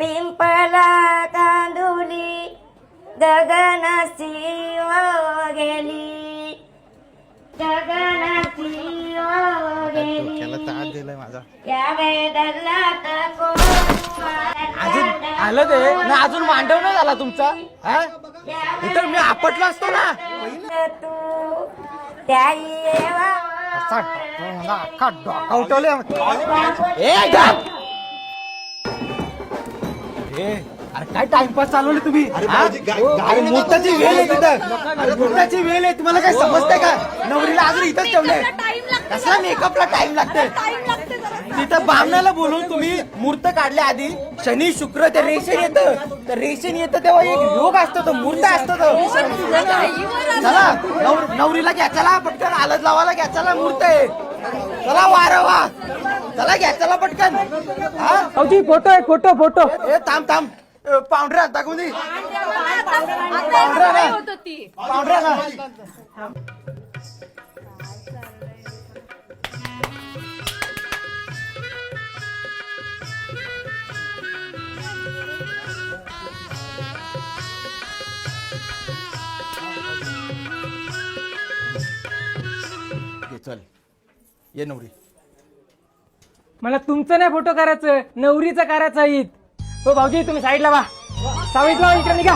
पिंपला कांदुली गगनाची गेली गगनाची गेली या वेदलात अजून आलं ते ना, अजून मांडव नाही झाला तुमचा. इतर मी आपटला असतो ना तू त्या अरे काय टाइमपास चालवले तुम्ही. मोठाची वेळ आहे तिथं, मोठाची वेळ आहे. तुम्हाला काय समजतंय का? नवरीला अजून इथंच ठेवलंय. कसला मेकअपला टाइम लागते तिथं. बामणाला बोलून तुम्ही मूर्त काढल्या आधी शनी शुक्र ते रेशन येतं, तर रेशन येतं तेव्हा एक योग असतो, तो मूर्त असतो तो. चला नवरीला घ्या, चला पटकन हलत लावायला घ्या, चला मूर्त आहे. चला वारवा, चला घ्या, चला पटकन. फोटो आहे, फोटो फोटो. ए थांब थांब, पांढऱ्या दाखवून दे. पांढऱ्या ना. चल ये नवरी. मला तुमचं नाही फोटो करायचं, नवरीचं करायचं. हो भाऊजी तुम्ही साईडला वा, साईडला इकडे निघा.